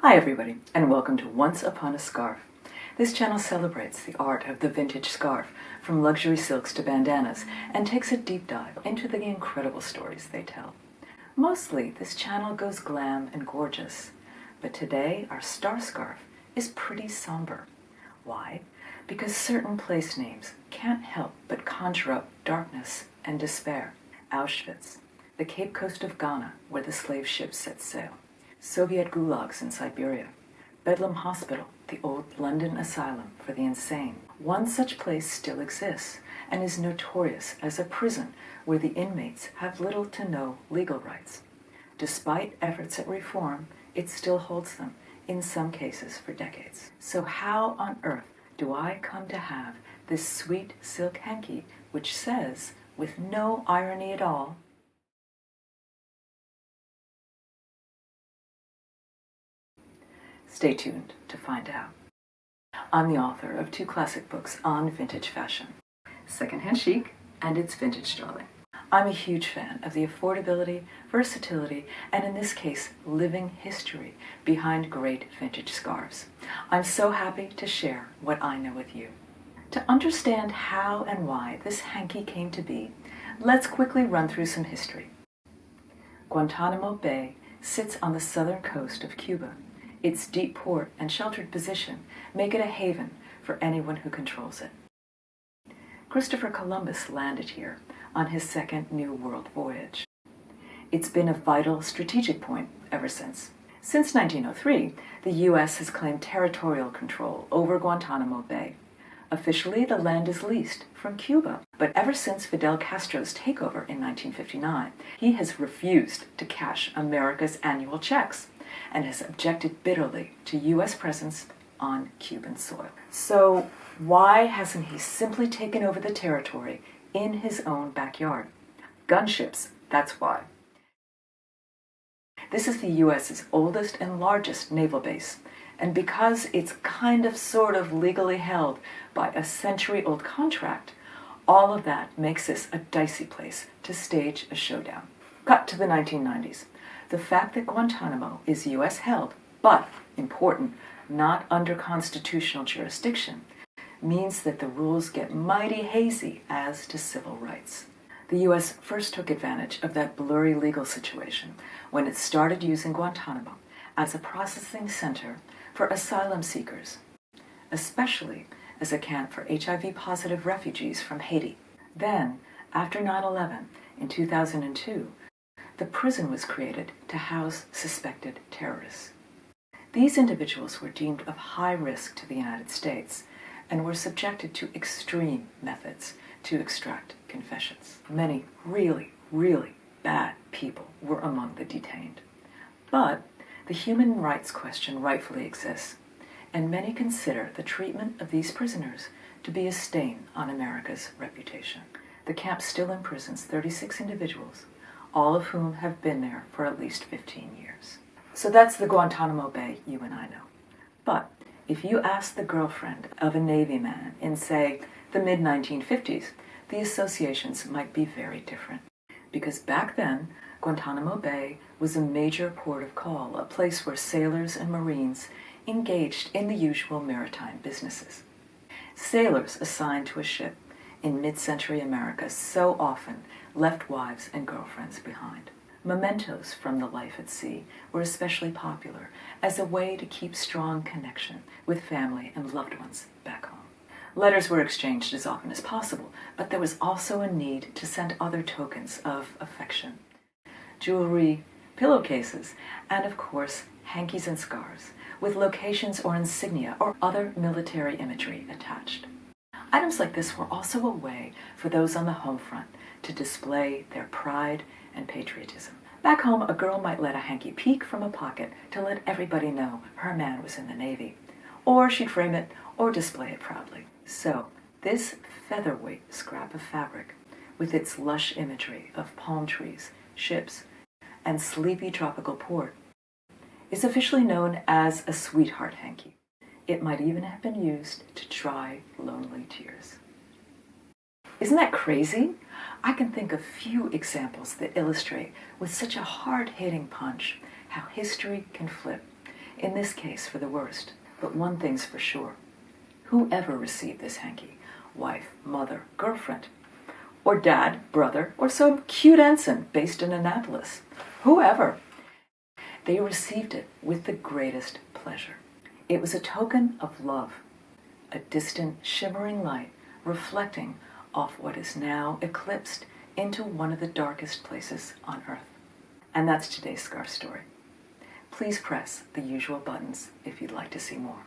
Hi everybody, and welcome to Once Upon a Scarf. This channel celebrates the art of the vintage scarf, from luxury silks to bandanas, and takes a deep dive into the incredible stories they tell. Mostly, this channel goes glam and gorgeous, but today our star scarf is pretty somber. Why? Because certain place names can't help but conjure up darkness and despair. Auschwitz, the Cape Coast of Ghana, where the slave ships set sail. Soviet gulags in Siberia. Bedlam Hospital, the old London asylum for the insane. One such place still exists and is notorious as a prison where the inmates have little to no legal rights. Despite efforts at reform, it still holds them, in some cases for decades. So how on earth do I come to have this sweet silk hanky which says, with no irony at all, stay tuned to find out. I'm the author of 2 classic books on vintage fashion, Secondhand Chic and It's Vintage Darling. I'm a huge fan of the affordability, versatility, and in this case, living history behind great vintage scarves. I'm so happy to share what I know with you. To understand how and why this hanky came to be, let's quickly run through some history. Guantanamo Bay sits on the southern coast of Cuba. Its deep port and sheltered position make it a haven for anyone who controls it. Christopher Columbus landed here on his second New World voyage. It's been a vital strategic point ever since. Since 1903, the U.S. has claimed territorial control over Guantanamo Bay. Officially, the land is leased from Cuba, but ever since Fidel Castro's takeover in 1959, he has refused to cash America's annual checks and has objected bitterly to U.S. presence on Cuban soil. So why hasn't he simply taken over the territory in his own backyard? Gunships, that's why. This is the U.S.'s oldest and largest naval base, and because it's sort of legally held by a century-old contract, all of that makes this a dicey place to stage a showdown. Cut to the 1990s. The fact that Guantanamo is U.S. held, but, important, not under constitutional jurisdiction, means that the rules get mighty hazy as to civil rights. The U.S. first took advantage of that blurry legal situation when it started using Guantanamo as a processing center for asylum seekers, especially as a camp for HIV-positive refugees from Haiti. Then, after 9/11 in 2002, the prison was created to house suspected terrorists. These individuals were deemed of high risk to the United States and were subjected to extreme methods to extract confessions. Many really, really bad people were among the detained. But the human rights question rightfully exists, and many consider the treatment of these prisoners to be a stain on America's reputation. The camp still imprisons 36 individuals, all of whom have been there for at least 15 years. So that's the Guantanamo Bay you and I know. But if you ask the girlfriend of a Navy man in, say, the mid-1950s, the associations might be very different. Because back then, Guantanamo Bay was a major port of call, a place where sailors and Marines engaged in the usual maritime businesses. Sailors assigned to a ship in mid-century America so often left wives and girlfriends behind. Mementos from the life at sea were especially popular as a way to keep strong connection with family and loved ones back home. Letters were exchanged as often as possible, but there was also a need to send other tokens of affection. Jewelry, pillowcases, and of course, hankies and scarves, with locations or insignia or other military imagery attached. Items like this were also a way for those on the home front to display their pride and patriotism. Back home, a girl might let a hanky peek from a pocket to let everybody know her man was in the Navy, or she'd frame it or display it proudly. So, this featherweight scrap of fabric, with its lush imagery of palm trees, ships, and sleepy tropical port, is officially known as a sweetheart hanky. It might even have been used to dry lonely tears. Isn't that crazy? I can think of few examples that illustrate with such a hard-hitting punch how history can flip in this case for the worst. But one thing's for sure. Whoever received this hanky, wife, mother, girlfriend, or dad, brother, or some cute ensign based in Annapolis, whoever, they received it with the greatest pleasure. It was a token of love, a distant, shimmering light reflecting off what is now eclipsed into one of the darkest places on Earth. And that's today's scarf story. Please press the usual buttons if you'd like to see more.